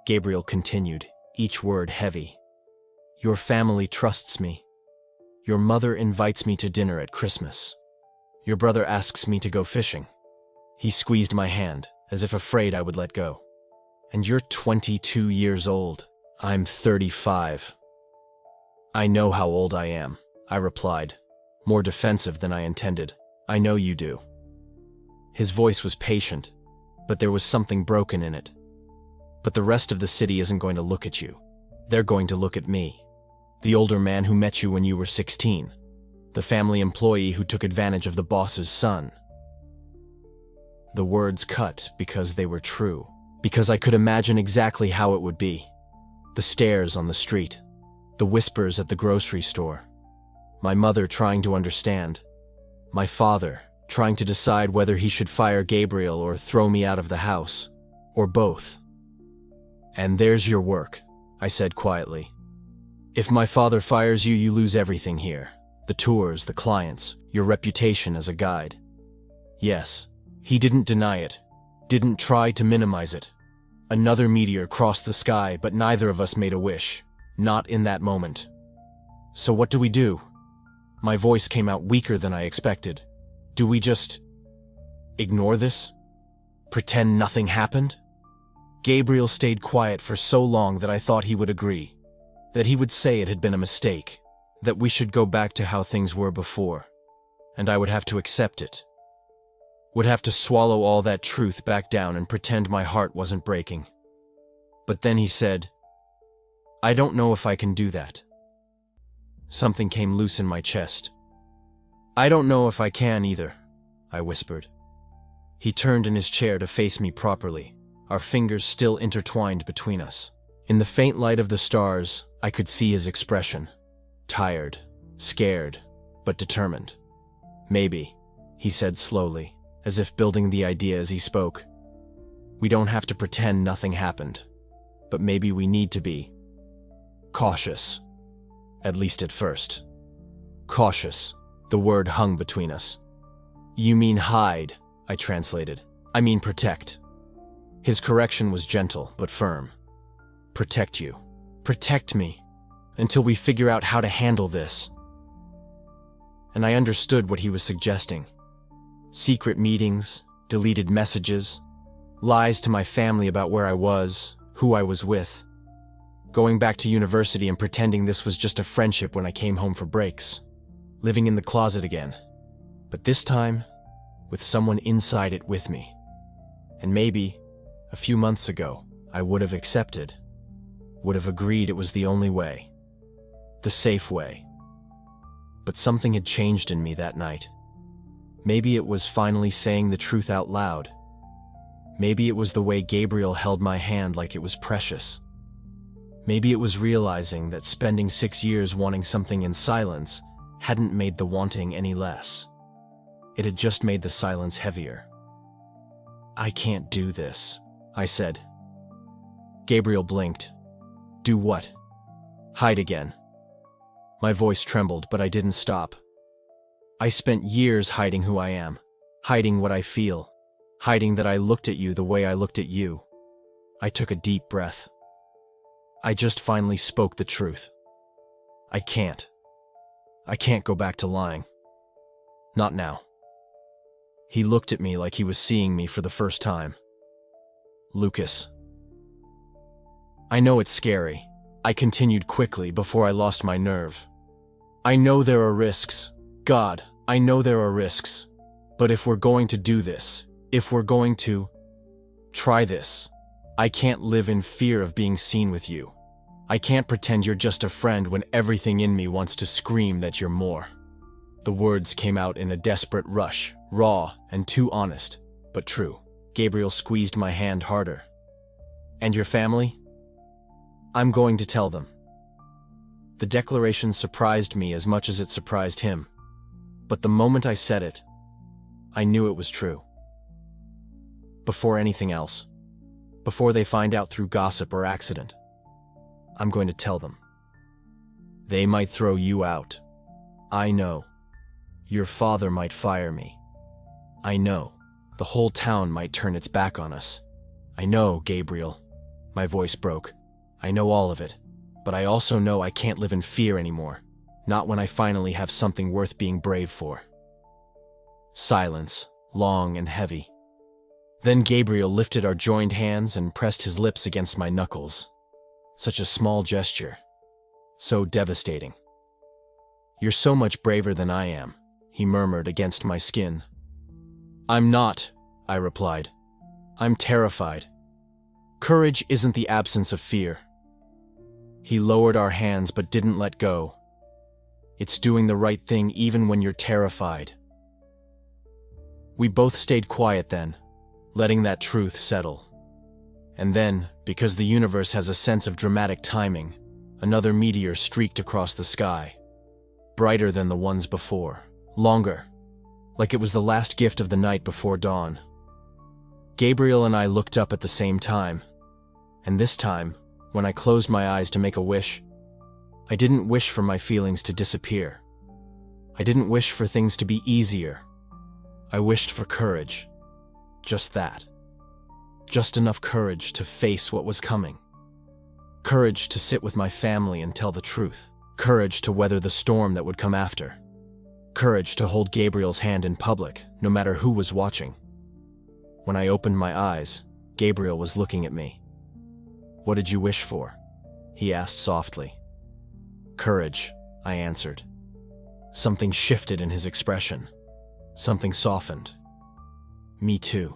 Gabriel continued, each word heavy. "Your family trusts me. Your mother invites me to dinner at Christmas. Your brother asks me to go fishing." He squeezed my hand, as if afraid I would let go. "And you're 22 years old. I'm 35. "I know how old I am," I replied, more defensive than I intended. "I know you do." His voice was patient, but there was something broken in it. "But the rest of the city isn't going to look at you. They're going to look at me. The older man who met you when you were 16. The family employee who took advantage of the boss's son." The words cut because they were true, because I could imagine exactly how it would be. The stares on the street, the whispers at the grocery store, my mother trying to understand, my father trying to decide whether he should fire Gabriel or throw me out of the house, or both. "And there's your work," I said quietly. "If my father fires you, you lose everything here. The tours, the clients, your reputation as a guide." Yes, he didn't deny it, didn't try to minimize it. Another meteor crossed the sky, but neither of us made a wish. Not in that moment. "So what do we do?" My voice came out weaker than I expected. "Do we just ignore this? Pretend nothing happened?" Gabriel stayed quiet for so long that I thought he would agree, that he would say it had been a mistake, that we should go back to how things were before, and I would have to accept it. Would have to swallow all that truth back down and pretend my heart wasn't breaking. But then he said, I don't know if I can do that. Something came loose in my chest. I don't know if I can either, I whispered. He turned in his chair to face me properly, our fingers still intertwined between us. In the faint light of the stars, I could see his expression. Tired, scared, but determined. Maybe, he said slowly, as if building the idea as he spoke. We don't have to pretend nothing happened, but maybe we need to be cautious, at least at first. Cautious, the word hung between us. You mean hide, I translated. I mean protect. His correction was gentle but firm. Protect you. Protect me, until we figure out how to handle this. And I understood what he was suggesting. Secret meetings, deleted messages, lies to my family about where I was, who I was with. Going back to university and pretending this was just a friendship when I came home for breaks. Living in the closet again. But this time, with someone inside it with me. And maybe, a few months ago, I would have accepted. Would have agreed it was the only way. The safe way. But something had changed in me that night. Maybe it was finally saying the truth out loud. Maybe it was the way Gabriel held my hand like it was precious. Maybe it was realizing that spending 6 years wanting something in silence hadn't made the wanting any less. It had just made the silence heavier. I can't do this, I said. Gabriel blinked. Do what? Hide again. My voice trembled, but I didn't stop. I spent years hiding who I am, hiding what I feel, hiding that I looked at you the way I looked at you. I took a deep breath. I just finally spoke the truth. I can't go back to lying. Not now. He looked at me like he was seeing me for the first time. Lucas. I know it's scary. I continued quickly before I lost my nerve. I know there are risks. God, I know there are risks. But if we're going to do this, if we're going to try this, I can't live in fear of being seen with you. I can't pretend you're just a friend when everything in me wants to scream that you're more. The words came out in a desperate rush, raw and too honest, but true. Gabriel squeezed my hand harder. And your family? I'm going to tell them. The declaration surprised me as much as it surprised him. But the moment I said it, I knew it was true. Before anything else, before they find out through gossip or accident, I'm going to tell them. They might throw you out. I know. Your father might fire me. I know. The whole town might turn its back on us. I know, Gabriel. My voice broke. I know all of it. But I also know I can't live in fear anymore. Not when I finally have something worth being brave for. Silence, long and heavy. Then Gabriel lifted our joined hands and pressed his lips against my knuckles. Such a small gesture. So devastating. You're so much braver than I am, he murmured against my skin. I'm not, I replied. I'm terrified. Courage isn't the absence of fear. He lowered our hands but didn't let go. It's doing the right thing even when you're terrified. We both stayed quiet then, letting that truth settle. And then, because the universe has a sense of dramatic timing, another meteor streaked across the sky. Brighter than the ones before. Longer. Like it was the last gift of the night before dawn. Gabriel and I looked up at the same time. And this time, when I closed my eyes to make a wish, I didn't wish for my feelings to disappear. I didn't wish for things to be easier. I wished for courage. Just that. Just enough courage to face what was coming. Courage to sit with my family and tell the truth. Courage to weather the storm that would come after. Courage to hold Gabriel's hand in public, no matter who was watching. When I opened my eyes, Gabriel was looking at me. What did you wish for? He asked softly. Courage, I answered. Something shifted in his expression. Something softened. Me too.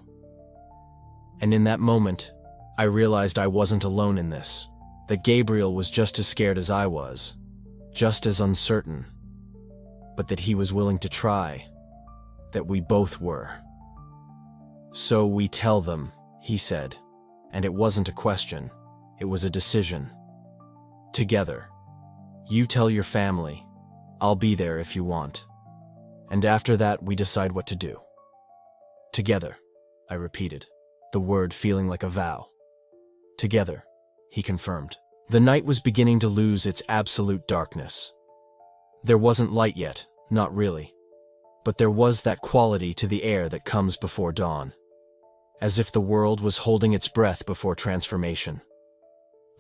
And in that moment, I realized I wasn't alone in this. that Gabriel was just as scared as I was, just as uncertain, but that he was willing to try, that we both were. "So we tell them," he said, and it wasn't a question, it was a decision. "Together. You tell your family, I'll be there if you want. And after that we decide what to do." "Together," I repeated, the word feeling like a vow. "Together," he confirmed. The night was beginning to lose its absolute darkness. There wasn't light yet, not really. But there was that quality to the air that comes before dawn, as if the world was holding its breath before transformation.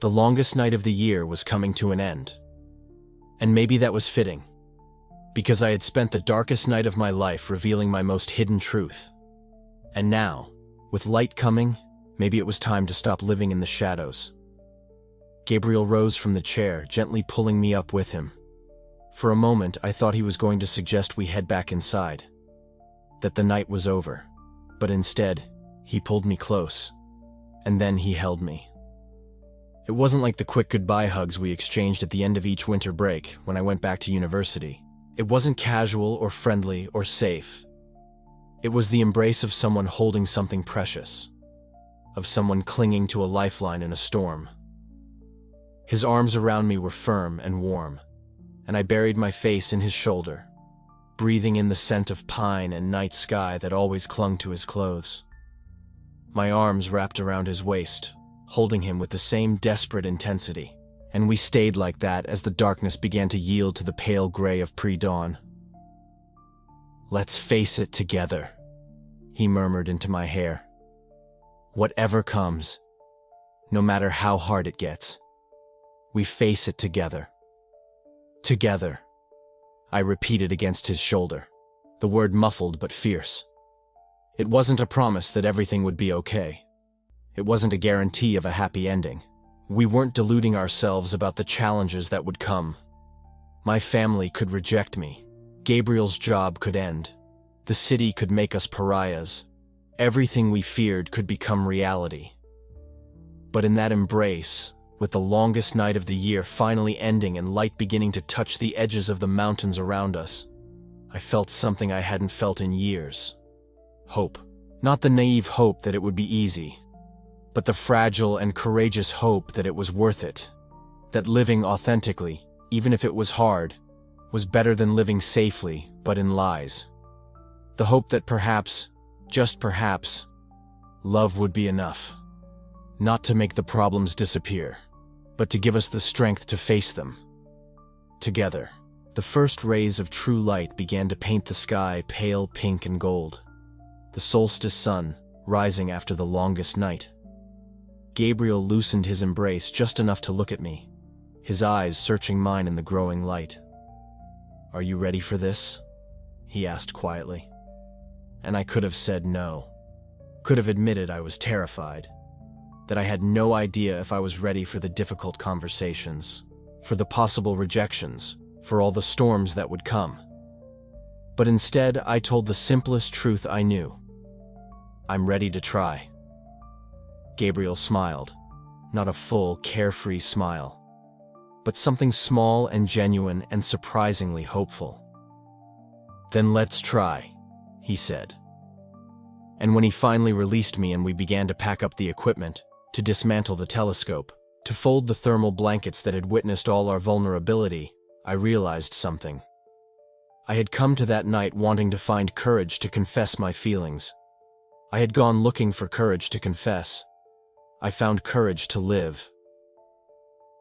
The longest night of the year was coming to an end. And maybe that was fitting, because I had spent the darkest night of my life revealing my most hidden truth. And now, with light coming, maybe it was time to stop living in the shadows. Gabriel rose from the chair, gently pulling me up with him. For a moment, I thought he was going to suggest we head back inside, that the night was over. But instead, he pulled me close, and then he held me. It wasn't like the quick goodbye hugs we exchanged at the end of each winter break when I went back to university. It wasn't casual or friendly or safe. It was the embrace of someone holding something precious, of someone clinging to a lifeline in a storm. His arms around me were firm and warm, and I buried my face in his shoulder, breathing in the scent of pine and night sky that always clung to his clothes. My arms wrapped around his waist, holding him with the same desperate intensity, and we stayed like that as the darkness began to yield to the pale gray of pre-dawn. "Let's face it together," he murmured into my hair. "Whatever comes, no matter how hard it gets, we face it together." "Together," I repeated against his shoulder, the word muffled but fierce. It wasn't a promise that everything would be okay. It wasn't a guarantee of a happy ending. We weren't deluding ourselves about the challenges that would come. My family could reject me. Gabriel's job could end. The city could make us pariahs. Everything we feared could become reality. But in that embrace, with the longest night of the year finally ending and light beginning to touch the edges of the mountains around us, I felt something I hadn't felt in years. Hope. Not the naive hope that it would be easy, but the fragile and courageous hope that it was worth it. That living authentically, even if it was hard, was better than living safely, but in lies. The hope that perhaps, just perhaps, love would be enough. Not to make the problems disappear, but to give us the strength to face them. Together, the first rays of true light began to paint the sky pale pink and gold. The solstice sun, rising after the longest night. Gabriel loosened his embrace just enough to look at me, his eyes searching mine in the growing light. "Are you ready for this?" he asked quietly. And I could have said no. Could have admitted I was terrified. That I had no idea if I was ready for the difficult conversations, for the possible rejections, for all the storms that would come. But instead, I told the simplest truth I knew. I'm ready to try. Gabriel smiled, not a full, carefree smile, but something small and genuine and surprisingly hopeful. "Then let's try," he said. And when he finally released me and we began to pack up the equipment, to dismantle the telescope, to fold the thermal blankets that had witnessed all our vulnerability, I realized something. I had come to that night wanting to find courage to confess my feelings. I had gone looking for courage to confess. I found courage to live.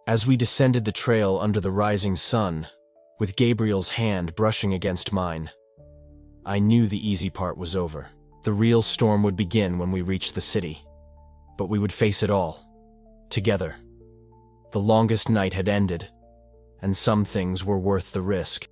As we descended the trail under the rising sun, with Gabriel's hand brushing against mine, I knew the easy part was over. The real storm would begin when we reached the city. But we would face it all, together. The longest night had ended, and some things were worth the risk.